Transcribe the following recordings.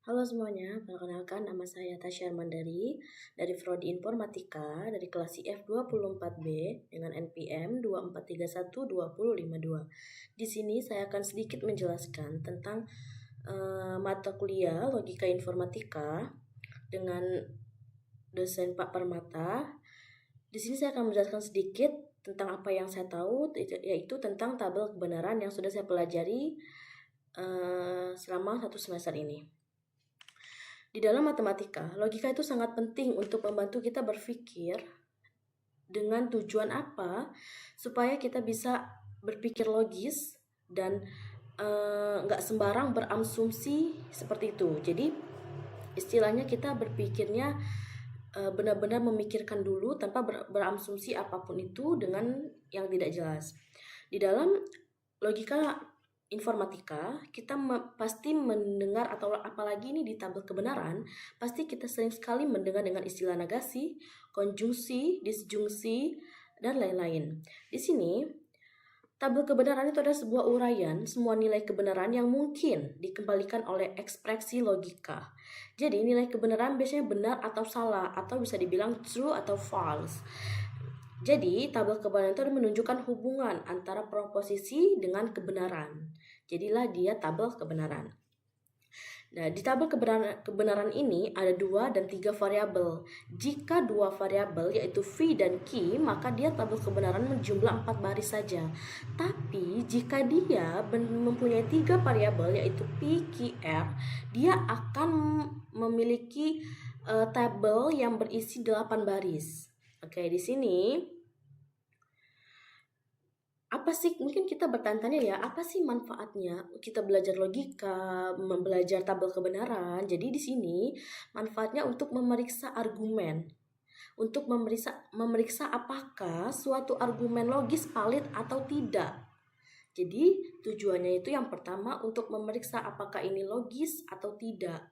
Halo semuanya, perkenalkan nama saya Tasya Mandari dari Prodi Informatika dari kelas IF24B dengan NPM 24312052. Di sini saya akan sedikit menjelaskan tentang mata kuliah Logika Informatika dengan dosen Pak Permata. Di sini saya akan menjelaskan sedikit tentang apa yang saya tahu, yaitu tentang tabel kebenaran yang sudah saya pelajari selama 1 semester ini. Di dalam matematika, logika itu sangat penting untuk membantu kita berpikir dengan tujuan apa supaya kita bisa berpikir logis dan nggak sembarang berasumsi seperti itu. Jadi istilahnya kita berpikirnya benar-benar memikirkan dulu tanpa berasumsi apapun itu dengan yang tidak jelas. Di dalam logika informatika, kita pasti mendengar, atau apalagi ini di tabel kebenaran, pasti kita sering sekali mendengar dengan istilah negasi, konjungsi, disjungsi, dan lain-lain. Di sini, tabel kebenaran itu adalah sebuah uraian semua nilai kebenaran yang mungkin dikembalikan oleh ekspresi logika. Jadi nilai kebenaran biasanya benar atau salah, atau bisa dibilang true atau false. Jadi, tabel kebenaran itu menunjukkan hubungan antara proposisi dengan kebenaran. Jadilah dia tabel kebenaran. Nah, di tabel kebenaran ini ada 2 dan 3 variabel. Jika 2 variabel yaitu V dan Q, maka dia tabel kebenaran menjumlah 4 baris saja. Tapi jika dia mempunyai 3 variabel yaitu P, Q, R, dia akan memiliki tabel yang berisi 8 baris. Oke, di sini apa sih, mungkin kita bertanya-tanya ya, apa sih manfaatnya kita belajar logika, belajar tabel kebenaran? Jadi di sini manfaatnya untuk memeriksa argumen, untuk memeriksa apakah suatu argumen logis valid atau tidak. Jadi tujuannya itu yang pertama untuk memeriksa apakah ini logis atau tidak,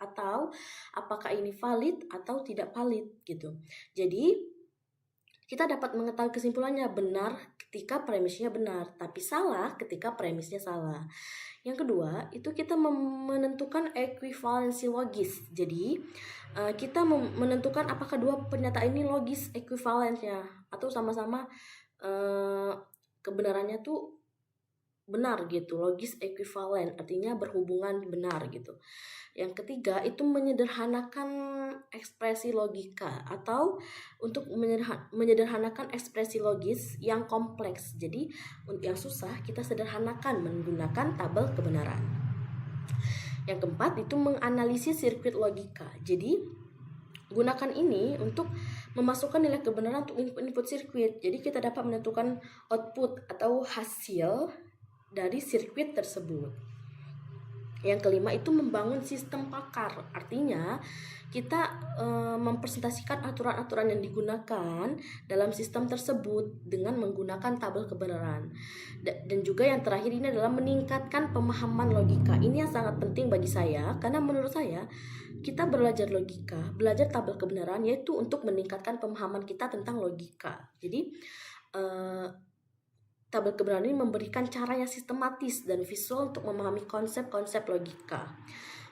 atau apakah ini valid atau tidak valid gitu. Jadi kita dapat mengetahui kesimpulannya benar ketika premisnya benar, tapi salah ketika premisnya salah. Yang kedua, itu kita menentukan ekuivalensi logis. Jadi, kita menentukan apakah dua pernyataan ini logis ekuivalennya atau sama-sama kebenarannya tuh benar gitu, logis ekuivalen, artinya berhubungan benar gitu. Yang ketiga itu menyederhanakan ekspresi logika atau untuk menyederhanakan ekspresi logis yang kompleks. Jadi yang susah kita sederhanakan menggunakan tabel kebenaran. Yang keempat itu menganalisis sirkuit logika. Jadi gunakan ini untuk memasukkan nilai kebenaran untuk input sirkuit. Jadi kita dapat menentukan output atau hasil dari sirkuit tersebut. Yang kelima itu membangun sistem pakar. Artinya kita mempresentasikan aturan-aturan yang digunakan dalam sistem tersebut dengan menggunakan tabel kebenaran. Dan juga yang terakhir ini adalah meningkatkan pemahaman logika. Ini yang sangat penting bagi saya, karena menurut saya kita belajar logika, belajar tabel kebenaran yaitu untuk meningkatkan pemahaman kita tentang logika. Jadi tabel kebenaran ini memberikan cara yang sistematis dan visual untuk memahami konsep-konsep logika.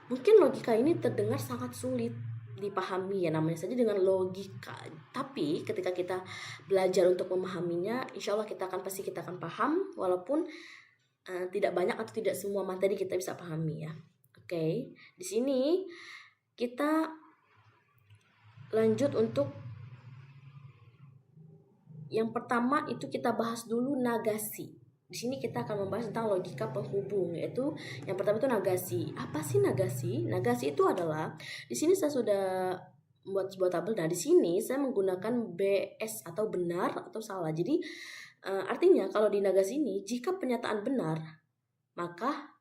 Mungkin logika ini terdengar sangat sulit dipahami ya, namanya saja dengan logika. Tapi ketika kita belajar untuk memahaminya, insya Allah pasti kita akan paham, walaupun tidak banyak atau tidak semua materi kita bisa pahami ya. Oke, di sini kita lanjut untuk yang pertama itu kita bahas dulu negasi. Di sini kita akan membahas tentang logika penghubung, yaitu yang pertama itu negasi. Apa sih negasi? Negasi itu adalah, di sini saya sudah membuat sebuah tabel. Nah, di sini saya menggunakan BS atau benar atau salah. Jadi artinya kalau di negasi ini jika pernyataan benar, maka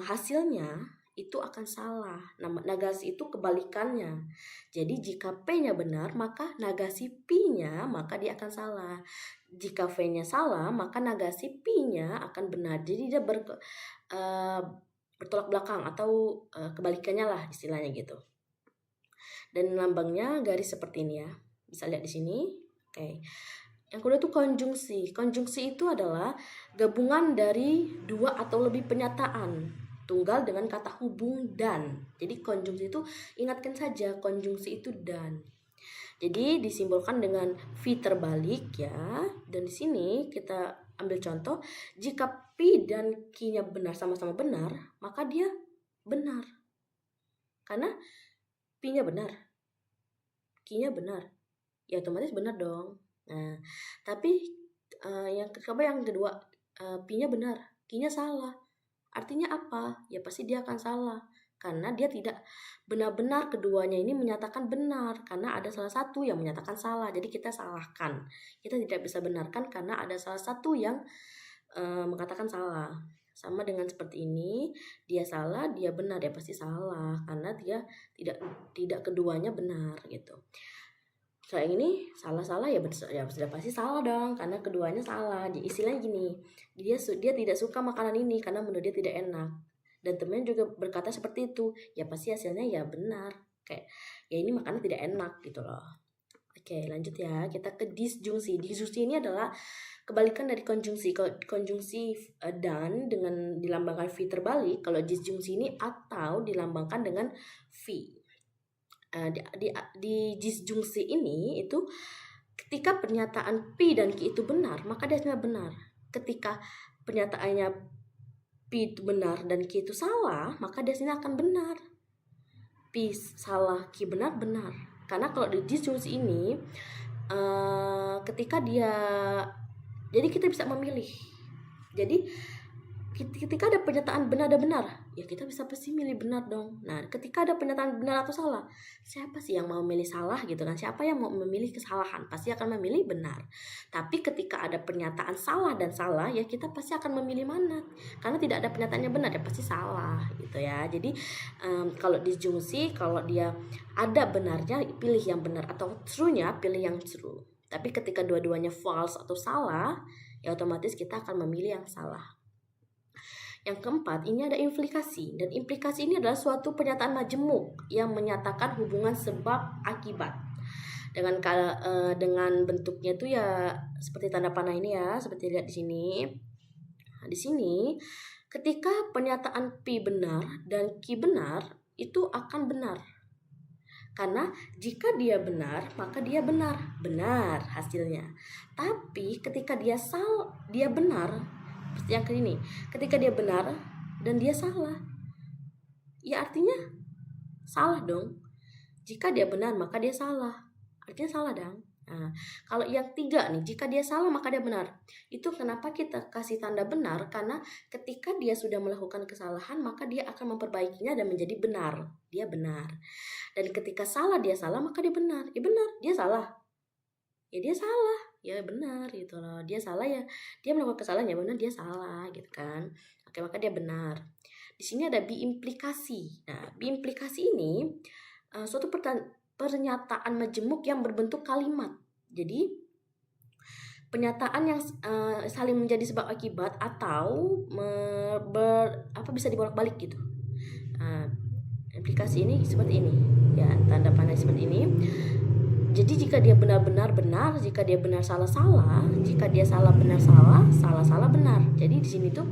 hasilnya itu akan salah. Nah, negasi itu kebalikannya. Jadi jika P-nya benar, maka negasi P-nya maka dia akan salah. Jika V-nya salah, maka negasi P-nya akan benar. Jadi dia bertolak belakang atau kebalikannya lah istilahnya gitu. Dan lambangnya garis seperti ini ya. Bisa lihat di sini. Oke. Yang kedua itu konjungsi. Konjungsi itu adalah gabungan dari 2 atau lebih pernyataan. tunggal dengan kata hubung dan. Jadi konjungsi itu, ingatkan saja konjungsi itu dan. Jadi disimbolkan dengan V terbalik ya. Dan di sini kita ambil contoh, jika P dan Q-nya benar, sama-sama benar, maka dia benar. Karena P-nya benar, Q-nya benar, ya otomatis benar dong. Nah, tapi yang kedua, P-nya benar, Q-nya salah. Artinya apa? Ya pasti dia akan salah. Karena dia tidak benar-benar keduanya ini menyatakan benar. Karena ada salah satu yang menyatakan salah. Jadi kita salahkan. Kita tidak bisa benarkan karena ada salah satu yang mengatakan salah. Sama dengan seperti ini, dia salah, dia benar, ya pasti salah karena dia tidak keduanya benar gitu. Kalau yang ini salah ya sudah pasti salah dong karena keduanya salah. Jadi istilahnya gini, dia tidak suka makanan ini karena menurut dia tidak enak. Dan temennya juga berkata seperti itu, ya pasti hasilnya ya benar. Kayak ya ini makanan tidak enak gitu loh. Oke, lanjut ya. Kita ke disjungsi. Disjungsi ini adalah kebalikan dari konjungsi. Konjungsi dan dengan dilambangkan V terbalik. Kalau disjungsi ini atau dilambangkan dengan V. Di disjungsi ini itu ketika pernyataan P dan Q itu benar, maka dia sebenarnya benar. Ketika pernyataannya P itu benar dan Q itu salah, maka dia sini akan benar. P salah, Q benar. Karena kalau di disjungsi ini ketika dia, jadi kita bisa memilih. Jadi ketika ada pernyataan benar dan benar, ya kita bisa pasti milih benar dong. Nah, ketika ada pernyataan benar atau salah, siapa sih yang mau memilih salah gitu kan? Siapa yang mau memilih kesalahan? Pasti akan memilih benar. Tapi ketika ada pernyataan salah dan salah, ya kita pasti akan memilih mana? Karena tidak ada pernyataannya benar, ya pasti salah gitu ya. Jadi kalau disjungsi, kalau dia ada benarnya, pilih yang benar, atau true-nya pilih yang true. Tapi ketika dua-duanya false atau salah, ya otomatis kita akan memilih yang salah. Yang keempat, ini ada implikasi. Dan implikasi ini adalah suatu pernyataan majemuk yang menyatakan hubungan sebab akibat. Dengan bentuknya itu ya seperti tanda panah ini ya, seperti lihat di sini. Nah, di sini ketika pernyataan P benar dan Q benar, itu akan benar. Karena jika dia benar, maka dia benar hasilnya. Tapi ketika dia benar, yang ke ini, ketika dia benar dan dia salah, ya artinya salah dong. Jika dia benar maka dia salah, artinya salah dong. Nah, kalau yang tiga nih, jika dia salah maka dia benar. Itu kenapa kita kasih tanda benar, karena ketika dia sudah melakukan kesalahan maka dia akan memperbaikinya dan menjadi benar. Dia benar. Dan ketika salah dia salah maka dia benar. Ya benar, dia salah. Ya dia salah. Ya benar gitu loh. Dia salah ya, dia melakukan kesalahan, ya benar dia salah gitu kan. Oke, maka dia benar. Di sini ada biimplikasi. Nah, biimplikasi ini suatu pernyataan majemuk yang berbentuk kalimat. Jadi pernyataan yang saling menjadi sebab akibat atau bisa dibolak-balik gitu. Implikasi ini seperti ini. Ya, tanda panah seperti ini. Jadi jika dia benar-benar benar, jika dia benar salah, jika dia salah benar salah benar. Jadi di sini tuh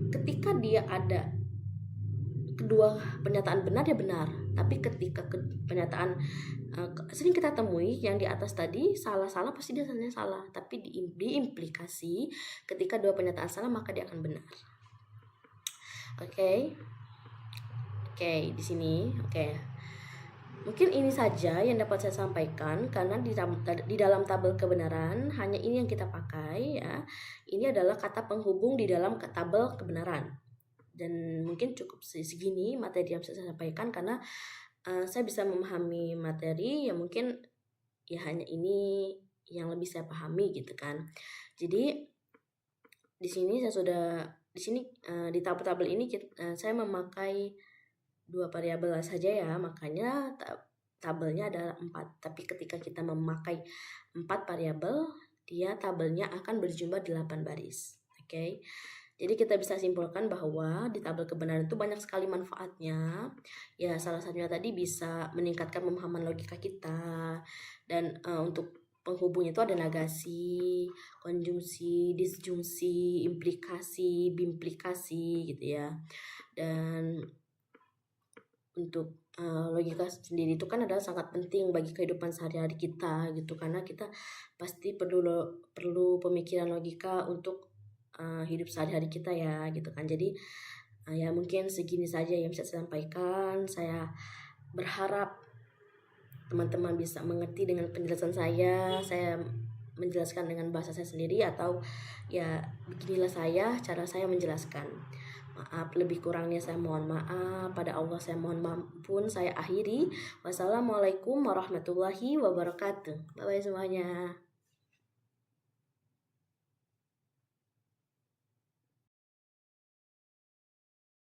ketika dia ada kedua pernyataan benar ya benar. Tapi ketika pernyataan sering kita temui yang di atas tadi salah pasti dia salah. Tapi di implikasi ketika dua pernyataan salah maka dia akan benar. Oke, di sini. Mungkin ini saja yang dapat saya sampaikan, karena di dalam tabel kebenaran hanya ini yang kita pakai ya. Ini adalah kata penghubung di dalam tabel kebenaran. Dan mungkin cukup segini materi yang saya sampaikan, karena saya bisa memahami materi yang mungkin ya hanya ini yang lebih saya pahami gitu kan. Jadi di sini di tabel ini saya memakai 2 variabel saja ya, makanya tabelnya adalah 4. Tapi ketika kita memakai 4 variabel, dia tabelnya akan berjumlah 8 baris. Oke. Jadi kita bisa simpulkan bahwa di tabel kebenaran itu banyak sekali manfaatnya. Ya, salah satunya tadi bisa meningkatkan pemahaman logika kita, dan untuk penghubung itu ada nagasi, konjungsi, disjungsi, implikasi, bimplikasi gitu ya. Dan untuk logika sendiri itu kan adalah sangat penting bagi kehidupan sehari-hari kita gitu, karena kita pasti perlu pemikiran logika untuk hidup sehari-hari kita ya gitu kan. Jadi ya mungkin segini saja yang bisa saya sampaikan. Saya berharap teman-teman bisa mengerti dengan penjelasan saya. Saya menjelaskan dengan bahasa saya sendiri, atau ya beginilah cara saya menjelaskan. Maaf lebih kurangnya, saya mohon maaf. Pada Allah saya mohon ampun. Saya akhiri. Wassalamualaikum warahmatullahi wabarakatuh. Bye bye semuanya.